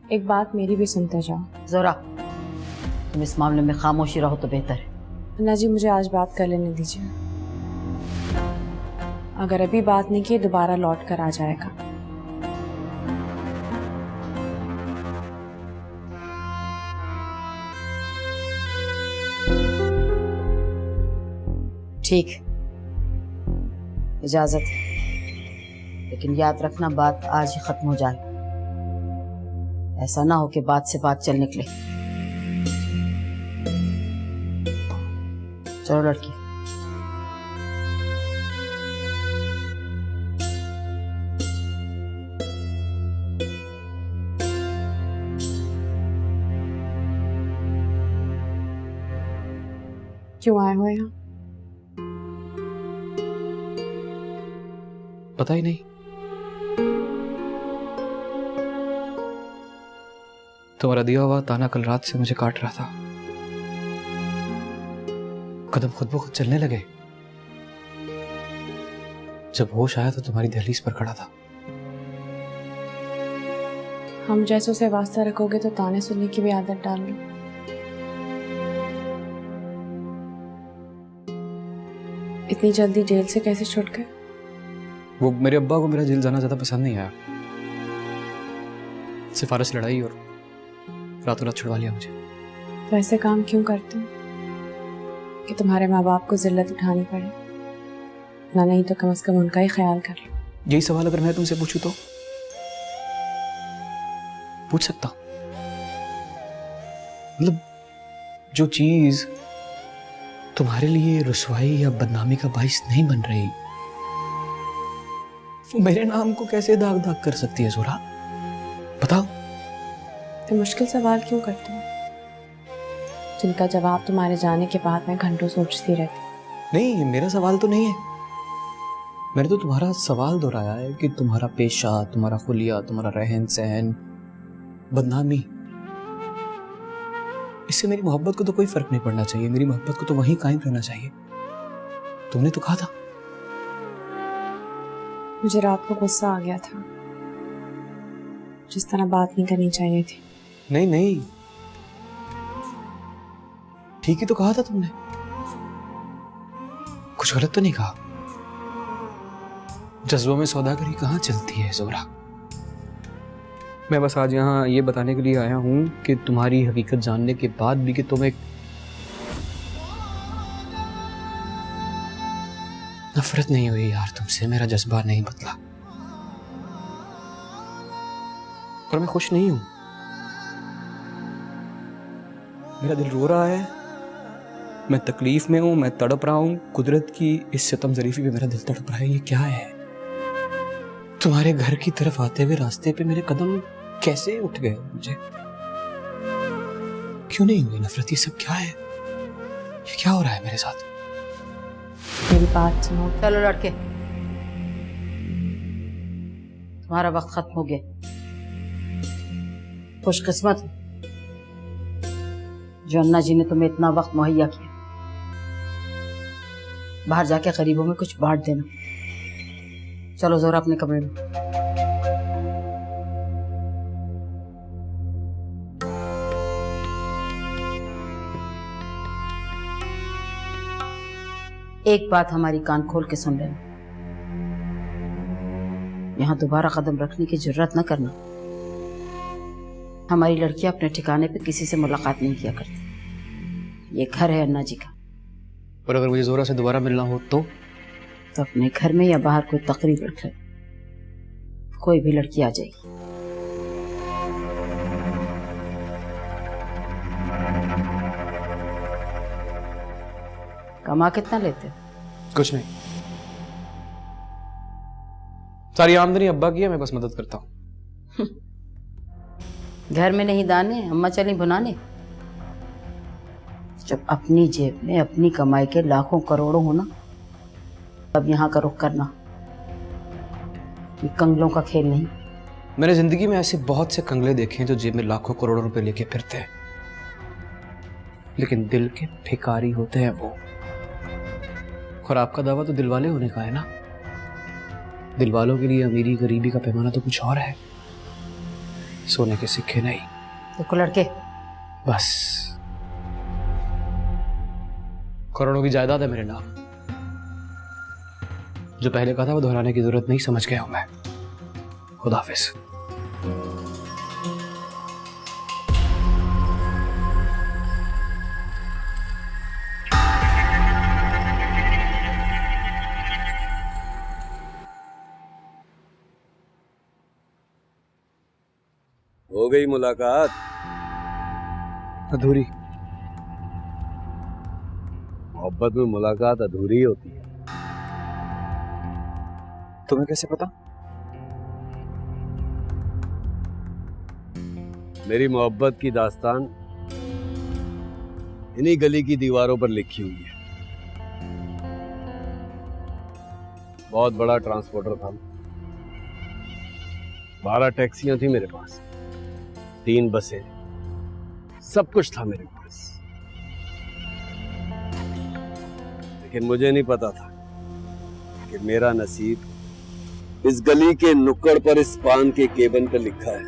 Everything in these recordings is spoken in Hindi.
एक बात मेरी भी सुनते जाओ। जोरा, तुम इस मामले में खामोशी रहो तो बेहतर है। अन्ना जी, मुझे आज बात कर लेने दीजिए। अगर अभी बात नहीं की दोबारा लौट कर आ जाएगा। ठीक, इजाजत है, लेकिन याद रखना बात आज ही खत्म हो जाए। ऐसा ना हो कि बात से बात चल निकले। चलो लड़की। क्यों आए हो यहाँ? पता ही नहीं। तुम्हारा दिया हुआ ताना कल रात से मुझे काट रहा था। कदम खुद ब खुद चलने लगे। जब होश आया तो तुम्हारी दहलीज पर खड़ा था। हम जैसों से वास्ता रखोगे तो ताने सुनने की भी आदत डाल लो। इतनी जल्दी जेल से कैसे छूट गए? वो मेरे अब्बा को मेरा जेल जाना ज्यादा पसंद नहीं आया। सिफारिश लड़ाई और रातों रात छुड़वा लिया मुझे। तो ऐसे काम क्यों करते हो कि तुम्हारे माँ बाप को जिल्लत उठानी पड़े? ना नहीं तो कम से कम उनका ही ख्याल कर लो। यही सवाल अगर मैं तुमसे पूछूं तो पूछ सकता हूं। मतलब जो चीज तुम्हारे लिए रुसवाई या बदनामी का बाइस नहीं बन रही, वो मेरे नाम को कैसे दाग दाग कर सकती है जोरा? बताओ। तो मुश्किल सवाल क्यों करते हो जिनका जवाब तुम्हारे जाने के बाद मैं घंटों सोचती रहती? नहीं, ये मेरा सवाल तो नहीं है। मैंने तो तुम्हारा सवाल दोहराया है कि तुम्हारा पेशा, तुम्हारा खुलिया, तुम्हारा रहन सहन, बदनामी, इससे मेरी मोहब्बत को तो कोई फर्क नहीं पड़ना चाहिए। मेरी मोहब्बत को तो वहीं कायम रहना चाहिए। तुमने तो कहा था। मुझे रात को गुस्सा आ गया था। जिस तरह बात नहीं करनी चाहिए थी। नहीं नहीं, ठीक ही तो कहा था तुमने। कुछ गलत तो नहीं कहा। जज्बों में सौदागरी कहाँ चलती है जोरा। मैं बस आज यहाँ ये बताने के लिए आया हूँ कि तुम्हारी हकीकत जानने के बाद भी कि तुम एक नफरत नहीं हुई यार तुमसे। मेरा जज्बा नहीं बदला और मैं खुश नहीं हूं। मेरा दिल रो रहा है, मैं तकलीफ में हूं, मैं तड़प रहा हूं। कुदरत की इस सितम जरीफी पे मेरा दिल तड़प रहा है। ये क्या है? तुम्हारे घर की तरफ आते हुए रास्ते पे मेरे कदम कैसे उठ गए? मुझे क्यों नहीं हुई नफरत? ये सब क्या है? ये क्या हो रहा है मेरे साथ? मेरी बात सुनो। चलो लड़के, तुम्हारा वक्त खत्म हो गया। खुशकिस्मत हो जो अन्ना जी ने तुम्हें इतना वक्त मुहैया किया। बाहर जाके गरीबों में कुछ बांट देना। चलो जोरा अपने कमरे में। एक बात हमारी कान खोल के सुन लेना, यहां दोबारा कदम रखने की जरूरत न करना। हमारी लड़कियां अपने ठिकाने पे किसी से मुलाकात नहीं किया करती। ये घर है अन्ना जी का। और अगर मुझे जोरा से दोबारा मिलना हो तो अपने घर में या बाहर कोई तकरीब रख ले, कोई भी लड़की आ जाएगी। कमा कितना लेते हो? कुछ नहीं, सारी आमदनी अब्बा की है, मैं बस मदद करता हूँ। घर में नहीं दाने, अम्मा चली भुनाने। जब अपनी जेब में अपनी कमाई के लाखों करोड़ों हो ना, तब यहाँ का रुख करना। ये कंगलों का खेल नहीं। मैंने जिंदगी में ऐसे बहुत से कंगले देखे हैं जो जेब में लाखों करोड़ों रुपए लेके फिरते हैं, लेकिन दिल के भिखारी होते हैं वो। और आपका दावा तो दिलवाले होने का है ना। दिलवालों के लिए अमीरी गरीबी का पैमाना तो कुछ और है। सोने के सिक्के नहीं। देखो लड़के, बस करोड़ों की जायदाद है मेरे नाम। जो पहले कहा था वो दोहराने की जरूरत नहीं, समझ गया हूं मैं। खुदा हाफिज। हो गई मुलाकात? अधूरी। मोहब्बत में मुलाकात अधूरी होती है। तुम्हें कैसे पता? मेरी मोहब्बत की दास्तान इन्हीं गली की दीवारों पर लिखी हुई है। बहुत बड़ा ट्रांसपोर्टर था, 12 टैक्सियां थी मेरे पास, 3 बसें, सब कुछ था मेरे पास। लेकिन मुझे नहीं पता था कि मेरा नसीब इस गली के नुक्कड़ पर इस पान के केबन पर लिखा है।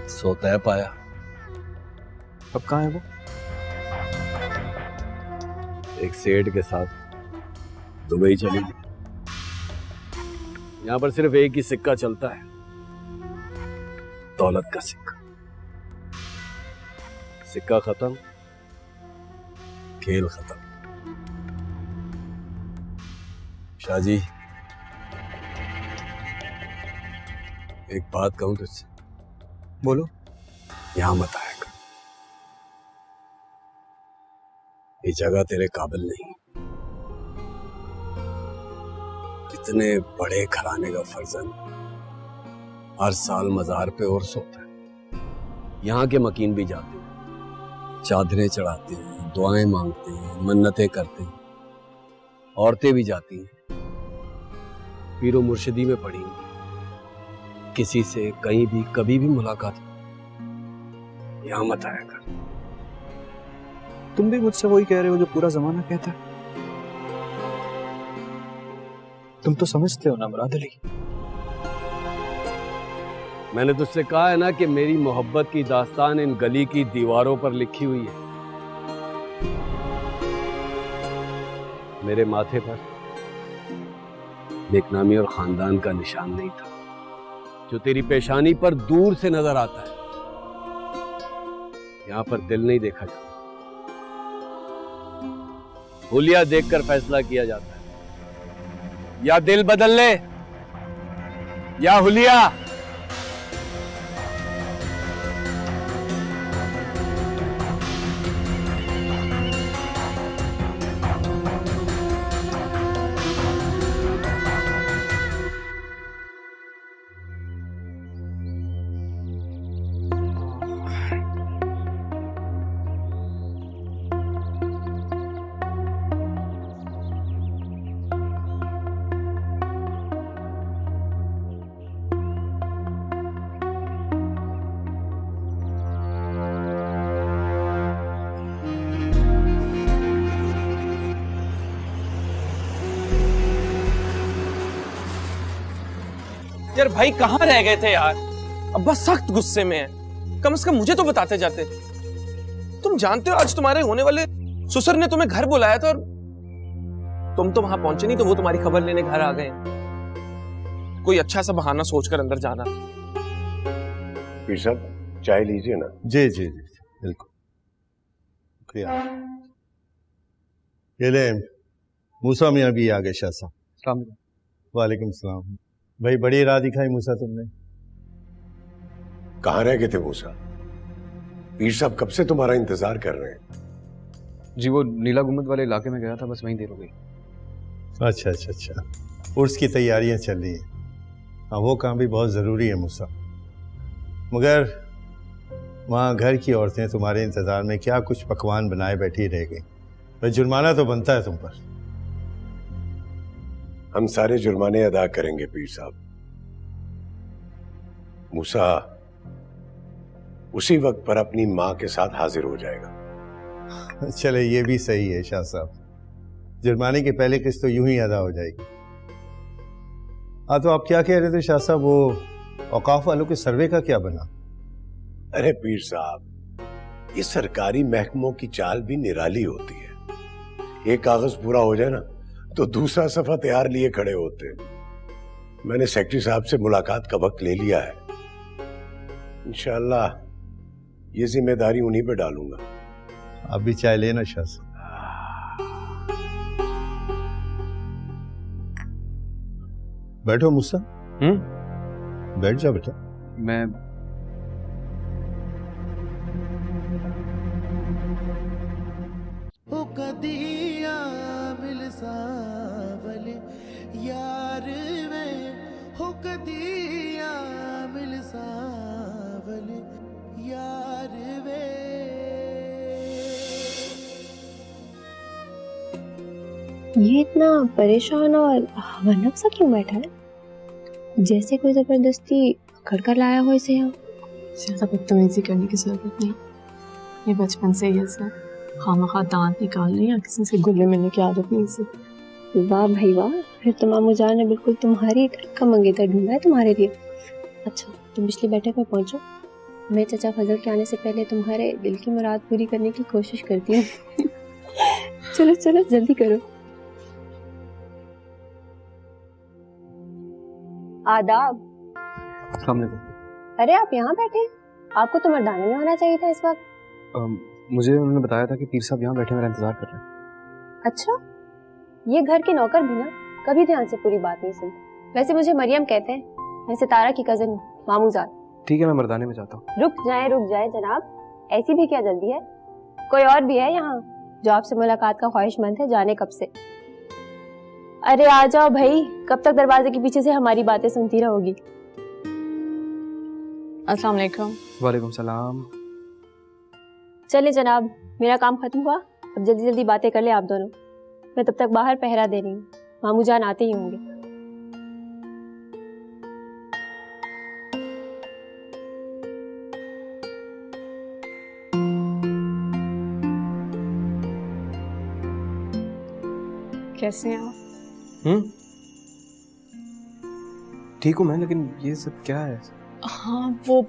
सोता पाया। अब कहाँ है वो? एक सेठ के साथ दुबई चली गई। यहां पर सिर्फ एक ही सिक्का चलता है, दौलत का सिक्का। सिक्का खत्म, खेल खत्म। शाहजी, एक बात कहूं तुझसे? बोलो। यहां मत आया कर, ये जगह तेरे काबिल नहीं। इतने बड़े घराने का फर्जंद हर साल मजार पे उर्स होता है। यहाँ के मकीन भी जाते हैं, चादरें चढ़ाते हैं, दुआएं मांगते हैं, मन्नतें करते हैं। औरतें भी जाती हैं, पीरो मुर्शिदी में पड़ी हैं। किसी से कहीं भी कभी भी मुलाकात, यहाँ मत आया कर। तुम भी मुझसे वही कह रहे हो जो पूरा जमाना कहता है। तुम तो समझते हो ना मुराद अली। मैंने तुझसे कहा है ना कि मेरी मोहब्बत की दास्तान इन गली की दीवारों पर लिखी हुई है। मेरे माथे पर नेकनामी और खानदान का निशान नहीं था, जो तेरी पेशानी पर दूर से नजर आता है। यहां पर दिल नहीं देखा जाता, हुलिया देखकर फैसला किया जाता है। या दिल बदल ले या हुलिया। यार भाई कहाँ रह गए थे यार? अब्बा सख्त गुस्से में है, कम से कम मुझे तो बताते जाते। तुम जानते हो आज तुम्हारे होने वाले ससुर ने तुम्हें घर बुलाया था और तुम तो वहां पहुंचे नहीं, तो वो तुम्हारी खबर लेने घर आ गए। कोई अच्छा सा बहाना सोचकर अंदर जाना। पीर साहब चाय लीजिए ना। जी जी जी बिल्कुल, शुक्रिया। ये ले, मूसा मियाँ भी आ गए। शाह साहब। वालेकुम सलाम। भाई बड़ी राह दिखाई मूसा तुमने। कहाँ रह गए थे मूसा? पीर साहब कब से तुम्हारा इंतजार कर रहे हैं। जी वो नीला गुम्बद वाले इलाके में गया था, बस वहीं देर हो गई। अच्छा अच्छा अच्छा, उर्स की तैयारियां चल रही हैं। हाँ वो काम भी बहुत ज़रूरी है मूसा, मगर वहाँ घर की औरतें तुम्हारे इंतज़ार में क्या कुछ पकवान बनाए बैठी रह गई। भाई जुर्माना तो बनता है तुम पर। हम सारे जुर्माने अदा करेंगे पीर साहब। मूसा उसी वक्त पर अपनी माँ के साथ हाजिर हो जाएगा। चले ये भी सही है शाह साहब, जुर्माने की पहले किस्त तो यूं ही अदा हो जाएगी। हाँ तो आप क्या कह रहे थे शाह साहब? वो औकाफ वालों के सर्वे का क्या बना? अरे पीर साहब, ये सरकारी महकमों की चाल भी निराली होती है। एक कागज पूरा हो जाए ना तो दूसरा सफा तैयार लिए खड़े होते हैं। मैंने सेक्रेटरी साहब से मुलाकात का वक्त ले लिया है। इंशाअल्लाह ये जिम्मेदारी उन्हीं पे डालूंगा। आप भी चाय लेना शाह साहब। बैठो मूसा। बैठ जा बेटा। मैं हो कदिया मिल सावले यार वे, हो कदिया मिल सावले यार वे। ये इतना परेशान और हवनक सा क्यों बैठा है, जैसे कोई जबरदस्ती पकड़ कर लाया हो इसे यहाँ। ज्यादा बदतमीजी करने की जरूरत नहीं, ये बचपन से ही ऐसा खामखा दांत निकालने या किसी से गुल्ले मिलने की आदत नहीं इसे। वाह भाई वाह, फिर तो मामू जान ने बिल्कुल तुम्हारी तरह का मंगेतर ढूंढा है तुम्हारे लिए। अच्छा तुम पिछली बैठक में पहुंचो, मैं चाचा फजल के आने से पहले तुम्हारे दिल की मुराद पूरी करने की कोशिश करती हूँ। चलो चलो जल्दी करो। आदाब। अस्सलाम वालेकुम। अरे आप यहाँ बैठे हैं, आपको तो मर्दाने में होना चाहिए था इस वक्त। मुझे उन्होंने बताया था कि पीर साहब यहाँ बैठे मेरा इंतजार कर रहे हैं। अच्छा, ये घर के नौकर भी ना कभी ध्यान से पूरी बात नहीं सुनते। वैसे मुझे मरियम कहते हैं, मैं सितारा की कजन हूँ, मामूजान। ठीक है, मैं मर्दाने में जाता हूँ। रुक जाए जनाब, ऐसी भी क्या जल्दी है? कोई और भी है यहाँ जो आपसे मुलाकात का ख्वाहिशमंद है, जाने कब से। अरे आ जाओ भाई, कब तक दरवाजे के पीछे से हमारी बातें सुनती रहोगी। अस्सलाम वालेकुम। वालेकुम सलाम। चले जनाब, मेरा काम खत्म हुआ, अब जल्दी जल्दी बातें कर ले आप दोनों। मैं तब तक बाहर पहरा दे रही हूँ, मामू जान आते ही होंगे। कैसे हैं आप? ठीक हूँ मैं, लेकिन ये सब क्या है? हाँ वो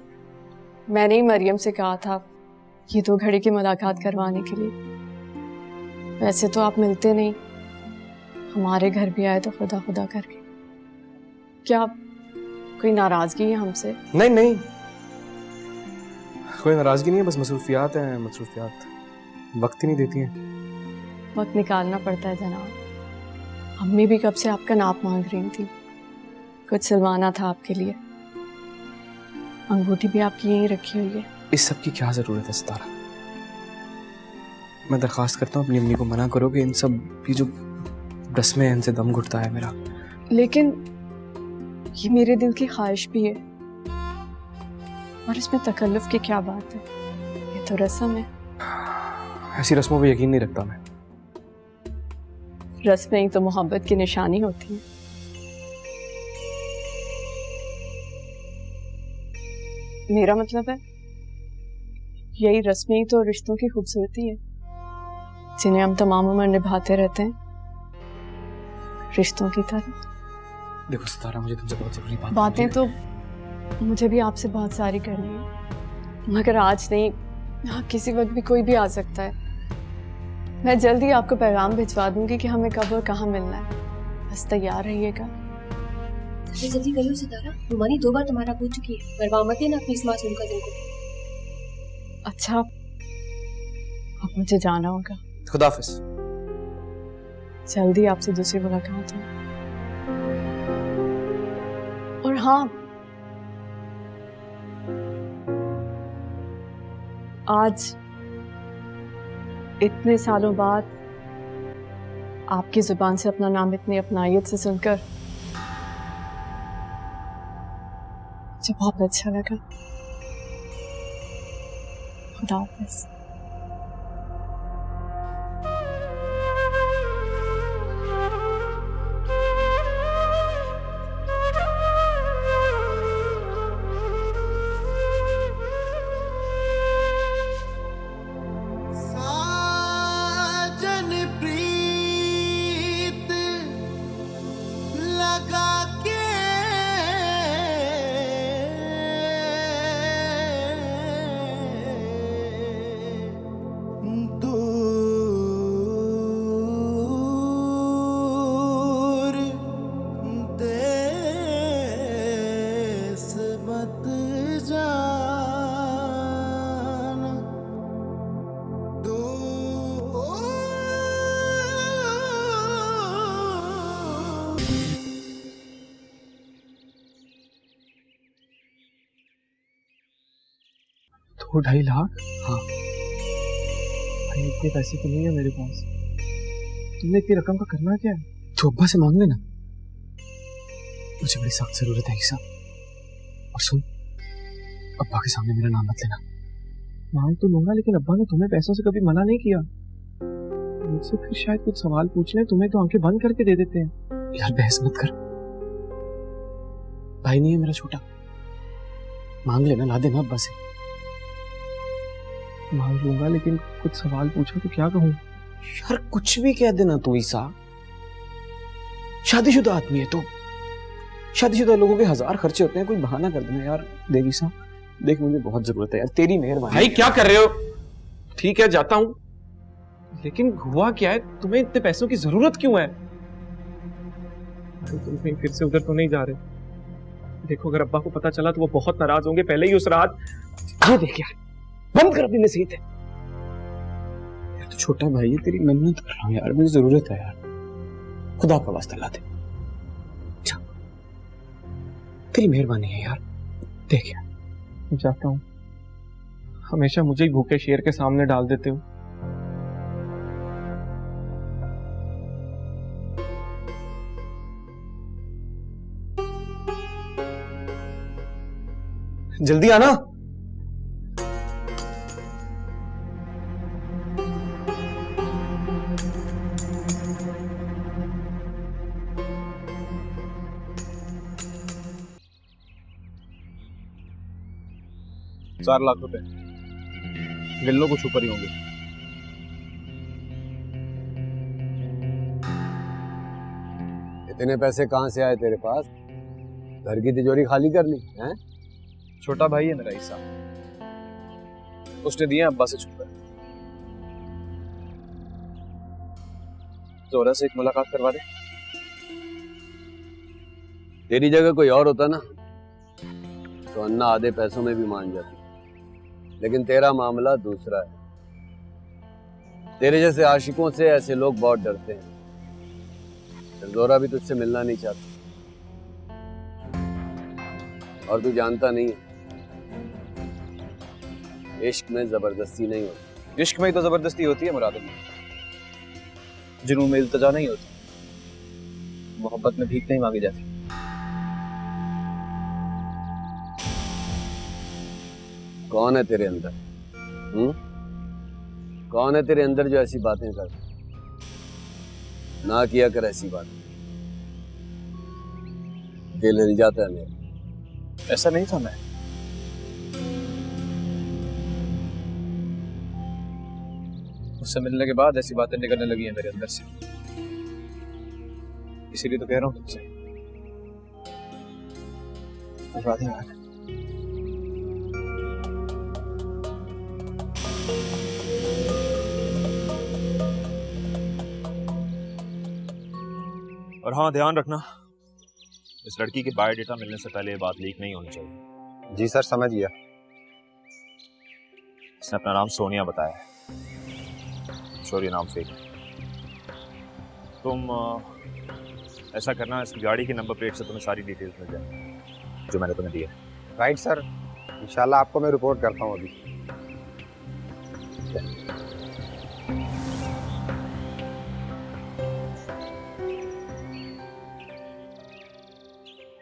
मैंने ही मरियम से कहा था ये 2 घड़ी की मुलाकात करवाने के लिए। वैसे तो आप मिलते नहीं, हमारे घर भी आए तो खुदा खुदा करके। क्या कोई नाराजगी है हमसे? नहीं नहीं, कोई नाराजगी नहीं है, बस मसरूफियात हैं। मसरूफियात वक्त ही नहीं देती हैं। वक्त निकालना पड़ता है जनाब। अम्मी भी कब से आपका नाप मांग रही थी, कुछ सिलवाना था आपके लिए। अंगूठी भी आपकी यहीं रखी हुई है। इस सब की क्या जरूरत है सितारा? मैं दरख्वास्त करता हूँ अपनी अम्मी को मना करो कि इन सब की जो रस्में हैं इनसे दम घुटता है मेरा। लेकिन ये मेरे दिल की ख्वाहिश भी है, और इसमें तकल्लुफ की क्या बात है, ये तो रस्म है। ऐसी रस्मों पे यकीन नहीं रखता मैं। रस्में ही तो मोहब्बत की निशानी होती है। मेरा मतलब है यही रस्में ही तो रिश्तों की खूबसूरती है, जिन्हें हम तमाम उम्र निभाते रहते हैं, रिश्तों की तरह। देखो सितारा, मुझे तुमसे बहुत जरूरी बातें तो मुझे भी आपसे बहुत सारी करनी है, मगर आज नहीं, हाँ किसी वक्त भी कोई भी आ सकता है। मैं जल्दी आपको पैगाम भिजवा दूंगी कि हमें कब और कहाँ मिलना है, बस तैयार रहिएगा। जल्दी करियो सितारा, रुमानी 2 बार तुम्हारा पूछ चुकी है, बर्बाद मत देना अपनी इस मासूम कजन को। अच्छा अब मुझे जाना होगा, खुदाफिज। जल्दी आपसे दूसरी मुलाकात हो। और हाँ, आज इतने सालों बाद आपकी जुबान से अपना नाम इतनी अपनायत से सुनकर मुझे बहुत अच्छा लगा। खुदा हाफिज़। साजन प्रीत लगा के 2-2.5 लाख? हाँ। भाई इतने पैसे तो नहीं है मेरे पास। तुमने इतनी रकम का करना क्या है? तो अब्बा से मांग लेना, मुझे बड़ी सख्त जरूरत है ईसा। और सुन, अब्बा के सामने मेरा नाम मत लेना। मांग तो लूंगा, लेकिन अब्बा ने तुम्हें पैसों से कभी मना नहीं किया। मुझसे फिर शायद कुछ सवाल पूछने, तुम्हें तो आंखें बंद करके दे देते हैं। यार बहस मत कर, भाई नहीं है मेरा छोटा, मांग लेना, ला देना अब्बा से। मांग लूंगा, लेकिन कुछ सवाल पूछो तो क्या कहूँ? यार कुछ भी कह देना तू ईसा, शादीशुदा आदमी है तो। शादीशुदा लोगों के 1000 खर्चे होते हैं, कोई बहाना कर देना यार। देख ईसा, देख मुझे बहुत जरूरत है यार, तेरी मेहरबानी। भाई क्या कर रहे हो? ठीक है जाता हूँ, लेकिन हुआ क्या है? तुम्हें इतने पैसों की जरूरत क्यों है? तो तुम कहीं फिर से उधर तो नहीं जा रहे? देखो अगर अब्बा को पता चला तो वो बहुत नाराज होंगे। पहले ही उस रात ये देख यार, बंद कर अपनी नसीहत है यार। तू छोटा भाई है, तेरी मन्नत कर रहा हूँ यार, मुझे जरूरत है यार, खुदा का वास्ता ला दे। अच्छा तेरी मेहरबानी है यार, देख यार। जाता हूँ, हमेशा मुझे ही भूखे शेर के सामने डाल देते हो। जल्दी आना। ₹4 लाख गिल्लो कुछ ऊपर ही होंगे। इतने पैसे कहाँ से आए तेरे पास? घर की तिजोरी खाली कर ली हैं? छोटा भाई है मेरा ईसा, उसने दिए अब्बा से छुपकर। जोरा से एक मुलाकात करवा दे। तेरी जगह कोई और होता ना तो अन्ना आधे पैसों में भी मान जाती, लेकिन तेरा मामला दूसरा है। तेरे जैसे आशिकों से ऐसे लोग बहुत डरते हैं। जोरा भी तुझसे मिलना नहीं चाहती, और तू जानता नहीं है, इश्क में जबरदस्ती नहीं होती। इश्क में ही तो जबरदस्ती होती है मुराद अली, जुनून में इल्तिजा नहीं होती, मोहब्बत में भीख नहीं मांगी जाती। कौन है तेरे अंदर? कौन है तेरे अंदर जो ऐसी बातें कर? ना किया कर ऐसी बात, दिल हिल जाता है मेरा। ऐसा नहीं था मैं। उससे मिलने के बाद ऐसी बातें निकलने लगी हैं मेरे अंदर से, इसीलिए तो कह रहा हूं तुमसे। राधे राधे। और हाँ, ध्यान रखना, इस लड़की के बायोडेटा मिलने से पहले ये बात लीक नहीं होनी चाहिए। जी सर, समझ गया। इसने अपना नाम सोनिया बताया है, शौर्य नाम फेक। तुम ऐसा करना, इसकी गाड़ी की नंबर प्लेट से तुम्हें सारी डिटेल्स मिल जाए जो मैंने तुम्हें दिया। राइट सर, इंशाल्लाह आपको मैं रिपोर्ट करता हूँ अभी।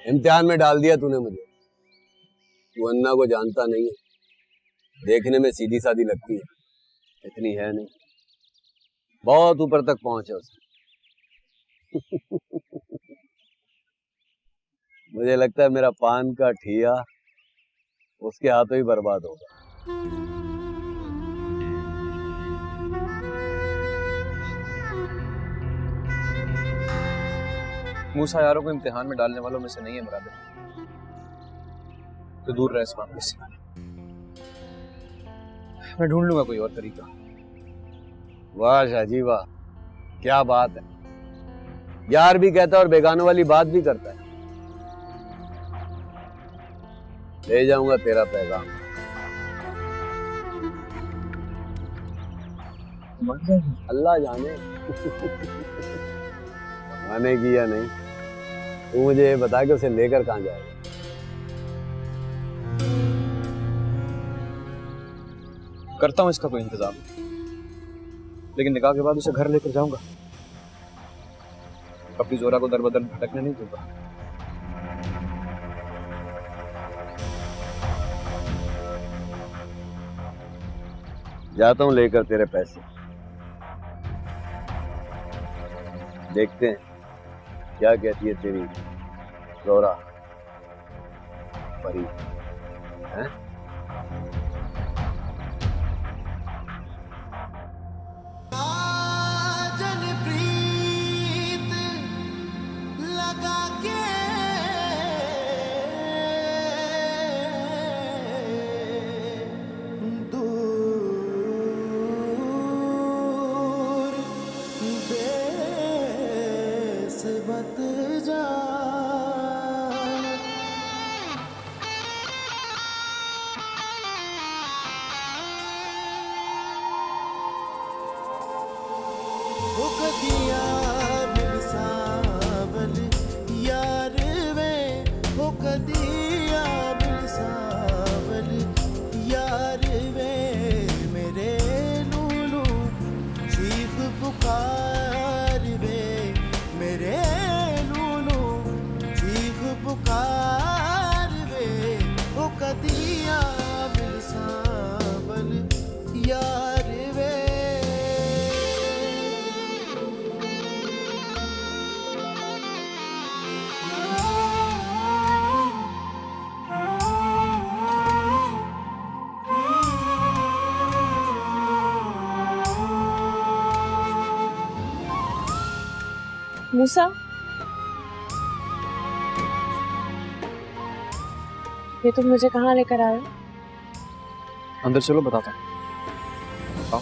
इम्तिहान में डाल दिया तूने मुझे। तू अन्ना को जानता नहीं है, देखने में सीधी सादी लगती है, इतनी है नहीं, बहुत ऊपर तक पहुंचे उसने। मुझे लगता है मेरा पान का ठिया उसके हाथों ही बर्बाद होगा। मूसा यारों को इम्तिहान में डालने वालों में से नहीं है मुराद, तो दूर रहे इस मामले से। मैं ढूंढ लूंगा कोई और तरीका। वाह शाहजी वाह, क्या बात है। यार भी कहता है और बेगानों वाली बात भी करता है। ले जाऊंगा तेरा पैगाम। अल्लाह जाने आने की या नहीं, तू मुझे बता के उसे लेकर कहां जाएगा। करता हूँ इसका कोई इंतजाम, लेकिन निकाह के बाद उसे घर लेकर जाऊंगा। अपनी जोरा को दर बदर भटकने नहीं दूंगा। जाता हूं लेकर तेरे पैसे, देखते हैं क्या कहती है तेरी जोरा परी हैं? जन प्रीत लगा के दूर देश मत जा। कदिया मिल सावल यार वे हो, कदिया मिल सावल यार वे मेरे लूलू चीख पुकार वे, मेरे लूलू चीख पुकार वे हो, कदिया मिल सावल यार वे। मूसा, ये तुम मुझे कहाँ लेकर आए हो? अंदर चलो, बताता हूँ। आओ।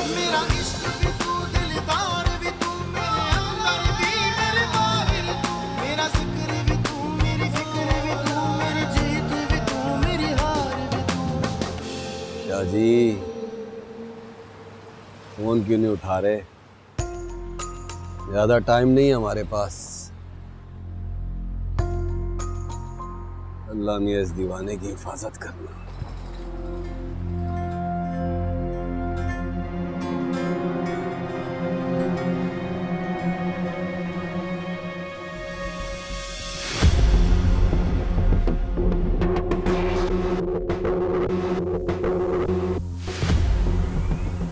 मेरा इश्क भी तू, दिलदार भी तू, मेरे अंदर भी मेरे बाहर तू, मेरा जिक्र भी तू, मेरी फिक्र भी तू, मेरी जीत भी तू, मेरी हार भी तू। क्या जी, फोन क्यों नहीं उठा रहे? ज्यादा टाइम नहीं है हमारे पास। अल्लाह मियां इस दीवाने की हिफाजत करना।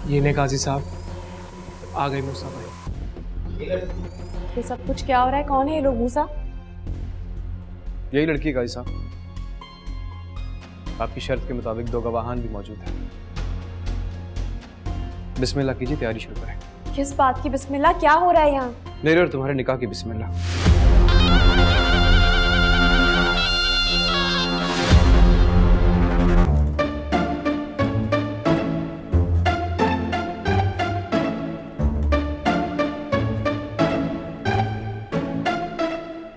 ये ले काजी साहब, आ गए मूसा भाई। ये सब कुछ क्या हो रहा है? कौन है ये लोग मूसा? यही लड़की काजी साहब, आपकी शर्त के मुताबिक 2 गवाहान भी मौजूद हैं। बिस्मिल्लाह कीजिए, तैयारी शुरू करें। किस बात की बिस्मिल्लाह? क्या हो रहा है यहाँ? मेरे और तुम्हारे निकाह की बिस्मिल्लाह।